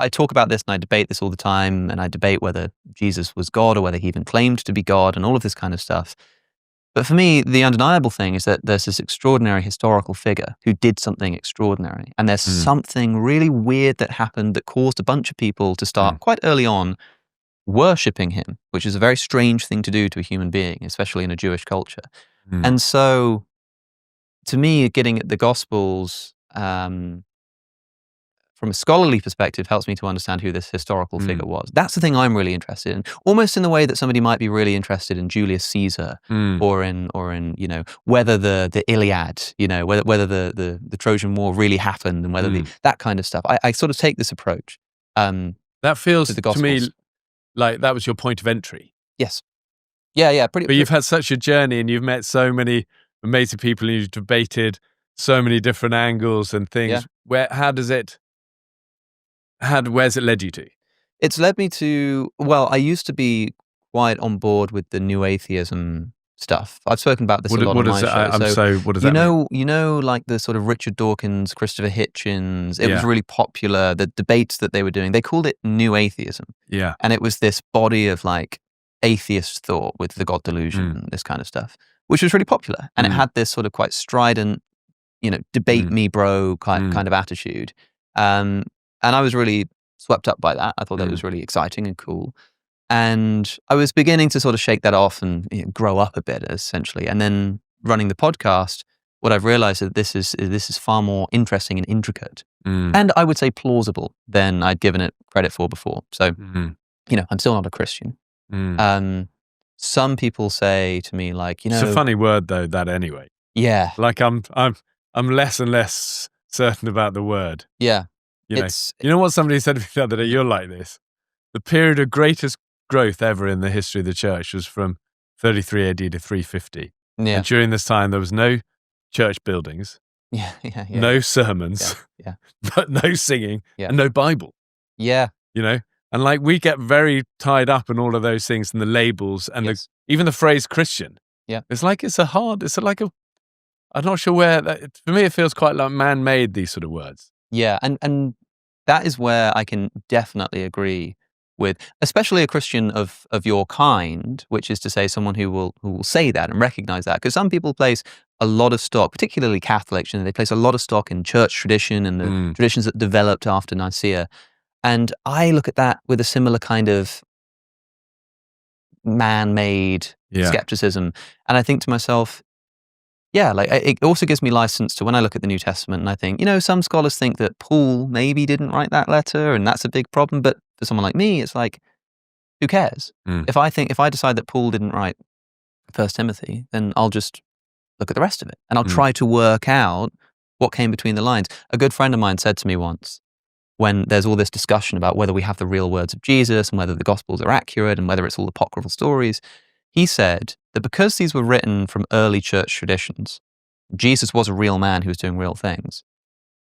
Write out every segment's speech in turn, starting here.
I talk about this and I debate this all the time, and I debate whether Jesus was God or whether he even claimed to be God and all of this kind of stuff. But for me, the undeniable thing is that there's this extraordinary historical figure who did something extraordinary. And there's something really weird that happened that caused a bunch of people to start quite early on worshipping him, which is a very strange thing to do to a human being, especially in a Jewish culture. And so, to me, getting at the Gospels from a scholarly perspective helps me to understand who this historical figure was. That's the thing I'm really interested in, almost in the way that somebody might be really interested in Julius Caesar or in whether the Iliad, whether the Trojan War really happened and whether that kind of stuff. I sort of take this approach. That feels to me like that was your point of entry. Yes. Yeah. But you've had such a journey and you've met so many amazing people and you've debated so many different angles and things. Yeah. Where's it led you to? It's led me to, well, I used to be quite on board with the new atheism stuff. I've spoken about this a lot on my show. What does that mean? You know, like the sort of Richard Dawkins, Christopher Hitchens, it was really popular, the debates that they were doing, they called it new atheism. Yeah. And it was this body of like atheist thought with the God delusion and this kind of stuff, which was really popular. And it had this sort of quite strident, debate me bro kind of attitude. And I was really swept up by that. I thought that was really exciting and cool. And I was beginning to sort of shake that off and grow up a bit, essentially. And then running the podcast, what I've realized is that this is far more interesting and intricate. And I would say plausible than I'd given it credit for before. So, I'm still not a Christian. Some people say to me, like, it's a funny word though, that anyway. Yeah. Like I'm less and less certain about the word. Yeah. You know what somebody said to me the other day? You're like this. The period of greatest growth ever in the history of the church was from 33 AD to 350. Yeah. And during this time, there was no church buildings, no sermons, but no singing, and no Bible. Yeah. And like we get very tied up in all of those things and the labels and even the phrase Christian. Yeah. It's like I'm not sure where, for me, it feels quite like man-made, these sort of words. Yeah, and that is where I can definitely agree with, especially a Christian of your kind, which is to say someone who will say that and recognize that. Because some people place a lot of stock, particularly Catholics, they place a lot of stock in church tradition and the traditions that developed after Nicaea. And I look at that with a similar kind of man-made skepticism. And I think to myself, like it also gives me license to when I look at the New Testament and I think, some scholars think that Paul maybe didn't write that letter and that's a big problem. But for someone like me, it's like, who cares? If I decide that Paul didn't write 1 Timothy, then I'll just look at the rest of it and I'll try to work out what came between the lines. A good friend of mine said to me once, when there's all this discussion about whether we have the real words of Jesus and whether the Gospels are accurate and whether it's all apocryphal stories, he said that because these were written from early church traditions, Jesus was a real man who was doing real things,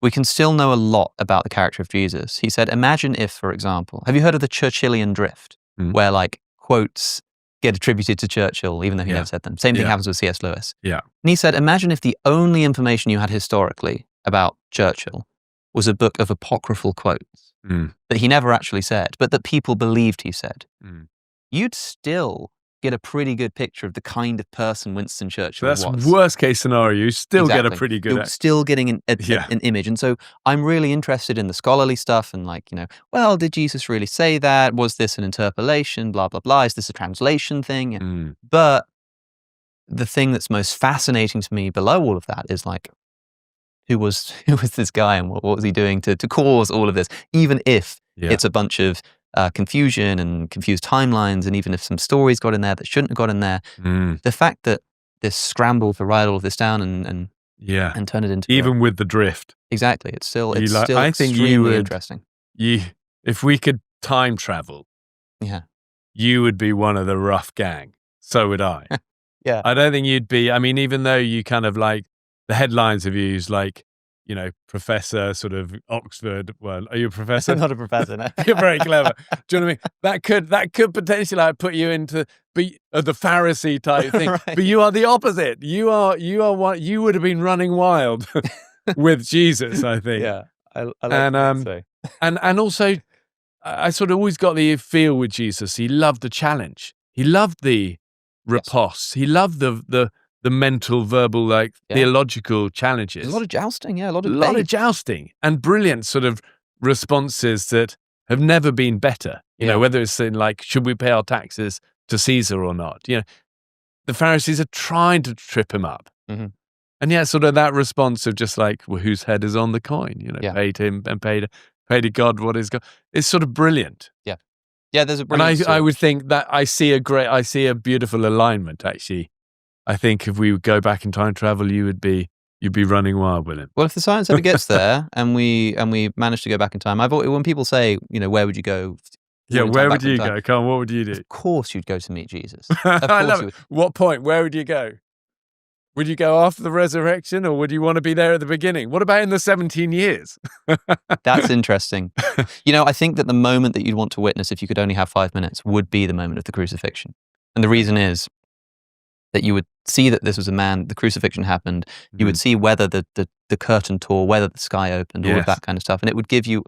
we can still know a lot about the character of Jesus. He said, imagine if, for example, have you heard of the Churchillian drift, where like quotes get attributed to Churchill, even though he never said them? Same thing happens with C.S. Lewis. Yeah. And he said, imagine if the only information you had historically about Churchill was a book of apocryphal quotes that he never actually said, but that people believed he said. You'd still get a pretty good picture of the kind of person Winston Churchill was. That's worst case scenario. You still get a pretty good... You're still getting an image. And so I'm really interested in the scholarly stuff and like, well, did Jesus really say that? Was this an interpolation? Blah, blah, blah. Is this a translation thing? But the thing that's most fascinating to me below all of that is like, who was this guy and what was he doing to cause all of this? Even if it's a bunch of confusion and confused timelines, and even if some stories got in there that shouldn't have got in there, the fact that this scramble to write all of this down and turn it into even with the drift, exactly, it's still I think extremely interesting. If we could time travel, you would be one of the rough gang. So would I. I don't think you'd be. I mean, even though you kind of like the headlines of you is like, professor, sort of Oxford. Well, are you a professor? I'm not a professor, no. You're very clever. Do you know what I mean? That could potentially like put you into the Pharisee type thing. Right. But you are the opposite. You are what you would have been running wild with Jesus, I think. Yeah, I like that. And also I sort of always got the feel with Jesus. He loved the challenge. He loved the riposte. He loved the mental, verbal, like theological challenges. There's a lot of jousting, a lot of of jousting and brilliant sort of responses that have never been better. You know, whether it's in like, should we pay our taxes to Caesar or not? You know, the Pharisees are trying to trip him up. Mm-hmm. And yet sort of that response of just like, well, whose head is on the coin? You know, paid him and paid to God what is God. It's sort of brilliant. Yeah. Yeah, there's a brilliant And I would think that I see a beautiful alignment, actually. I think if we would go back in time travel, you'd be running wild with him. Well, if the science ever gets there and we manage to go back in time, when people say, you know, where would you go? Yeah, where would you go? Come on, what would you do? Of course you'd go to meet Jesus. I love it. What point? Where would you go? Would you go after the resurrection, or would you want to be there at the beginning? What about in the 17 years? That's interesting. You know, I think that the moment that you'd want to witness, if you could only have 5 minutes, would be the moment of the crucifixion. And the reason is that you would see that this was a man, the crucifixion happened, you would see whether the curtain tore, whether the sky opened, all of that kind of stuff. And it would give you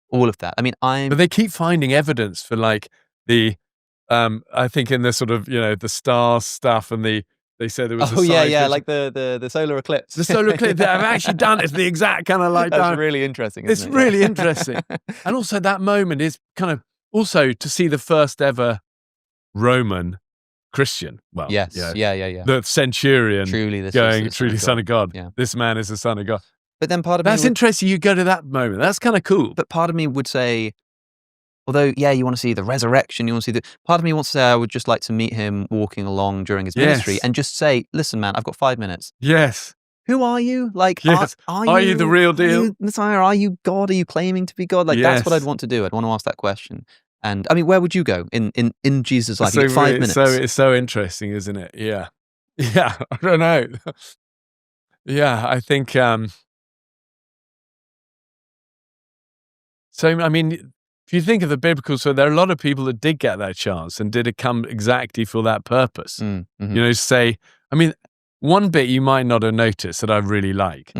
all of that. I mean, But they keep finding evidence for like the, I think in the sort of, you know, the star stuff and they said there was like the solar eclipse. The solar eclipse. I've actually done it. It's the exact kind of like That's really interesting. It's really interesting. And also that moment is kind of also to see the first ever Roman Christian. Well, yes. The centurion truly son of God. Yeah. This man is the son of God. But then part of me That's interesting. You go to that moment. That's kind of cool. But part of me would say, although, you want to see the resurrection, you want to see part of me wants to say I would just like to meet him walking along during his ministry and just say, listen, man, I've got 5 minutes. Yes. Who are you? Like, are you the real deal? Are you Messiah? Are you God? Are you claiming to be God? Like, that's what I'd want to do. I'd want to ask that question. And I mean, where would you go in Jesus' life? So 5 minutes. So it's so interesting, isn't it? Yeah. Yeah. I don't know. Yeah. I think, so, I mean, if you think of the biblical, so there are a lot of people that did get that chance and did it come exactly for that purpose. Mm-hmm. You know, say, I mean, one bit you might not have noticed that I really like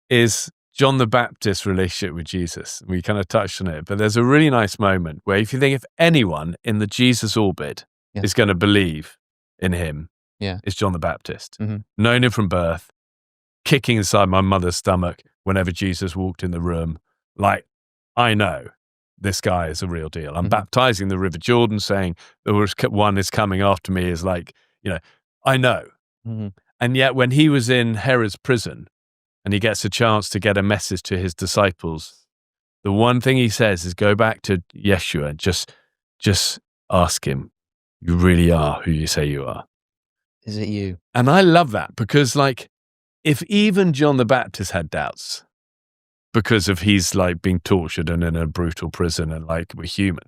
is John the Baptist's relationship with Jesus. We kind of touched on it, but there's a really nice moment where if you think if anyone in the Jesus orbit is going to believe in him, it's John the Baptist. Mm-hmm. Known him from birth, kicking inside my mother's stomach whenever Jesus walked in the room. Like, I know this guy is a real deal. I'm baptizing the River Jordan, saying there was one is coming after me is like, you know, I know. Mm-hmm. And yet when he was in Herod's prison and he gets a chance to get a message to his disciples, the one thing he says is go back to Yeshua and just ask him, you really are who you say you are. Is it you? And I love that because like, if even John the Baptist had doubts, because of he's like being tortured and in a brutal prison and like we're human,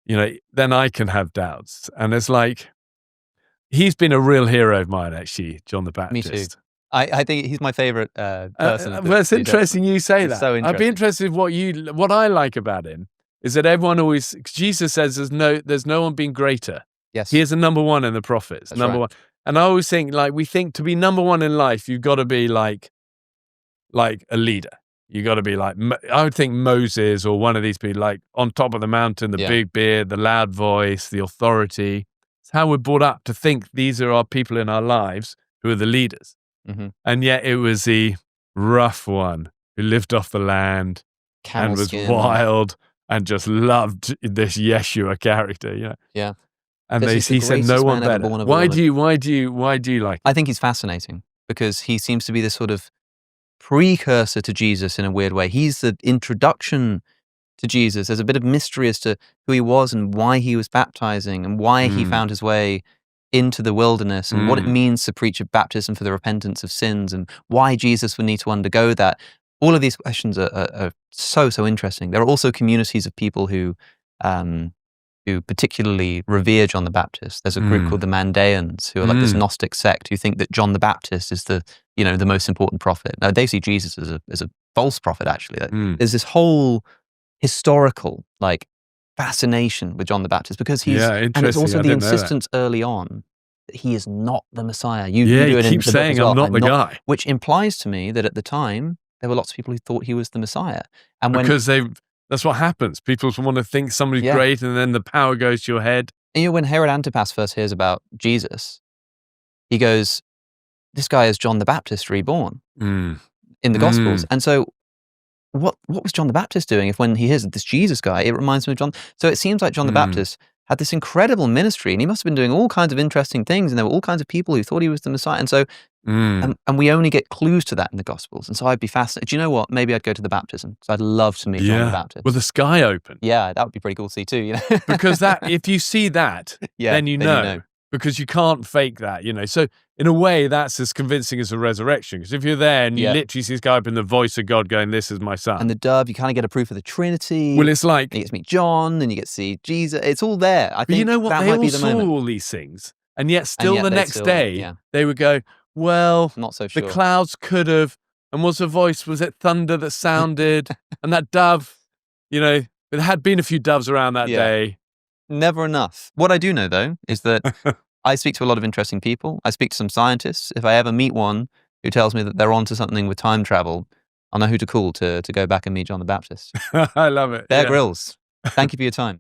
you know, then I can have doubts. And it's like, he's been a real hero of mine, actually, John the Baptist. Me too. I think he's my favorite person. Well, it's interesting you say that. So interesting. I'd be interested what I like about him is that everyone always, Jesus says there's no one being greater. Yes. He is the number one in the prophets, That's number right. one. And I always think like, we think to be number one in life, you've got to be like a leader. You got to be like, I would think Moses or one of these people, like on top of the mountain, the big beard, the loud voice, the authority. It's how we're brought up to think these are our people in our lives who are the leaders. Mm-hmm. And yet it was the rough one who lived off the land and was wild and just loved this Yeshua character. You know? Yeah. And he said, no one better. Why do you like him? I think he's fascinating because he seems to be this sort of precursor to Jesus in a weird way. He's the introduction to Jesus. There's a bit of mystery as to who he was and why he was baptizing and why he found his way into the wilderness and what it means to preach a baptism for the repentance of sins and why Jesus would need to undergo that. All of these questions are so interesting. There are also communities of people who particularly revere John the Baptist. There's a group called the Mandaeans who are like this Gnostic sect who think that John the Baptist is the most important prophet. Now they see Jesus as a false prophet. Actually, there's this whole historical like fascination with John the Baptist because and it's also the insistence early on that he is not the Messiah. You do it keep saying I'm not the guy, which implies to me that at the time there were lots of people who thought he was the Messiah, and because they That's what happens. People want to think somebody's great, and then the power goes to your head. And when Herod Antipas first hears about Jesus, he goes, this guy is John the Baptist reborn in the Gospels. And so what was John the Baptist doing if when he hears this Jesus guy, it reminds him of John? So it seems like John the Baptist had this incredible ministry, and he must have been doing all kinds of interesting things, and there were all kinds of people who thought he was the Messiah. And so, and we only get clues to that in the Gospels. And so I'd be fascinated. Do you know what? Maybe I'd go to the baptism. So I'd love to meet John the Baptist. With the sky open. Yeah, that would be pretty cool to see too, Because if you see that, then you know. Because you can't fake that, So in a way, that's as convincing as a resurrection. Because if you're there and you literally see this guy open the voice of God going, this is my son. And the dove, you kind of get a proof of the Trinity. Well, it's like... You get to meet John, and you get to see Jesus. It's all there. I think you know what? that they might be all the saw moment. all these things. And yet the next day, they would go, well, not so sure. The clouds could have, and was it thunder that sounded? And that dove, there had been a few doves around that day. Never enough. What I do know, though, is that I speak to a lot of interesting people. I speak to some scientists. If I ever meet one who tells me that they're onto something with time travel, I'll know who to call to go back and meet John the Baptist. I love it. Bear Grylls. Thank you for your time.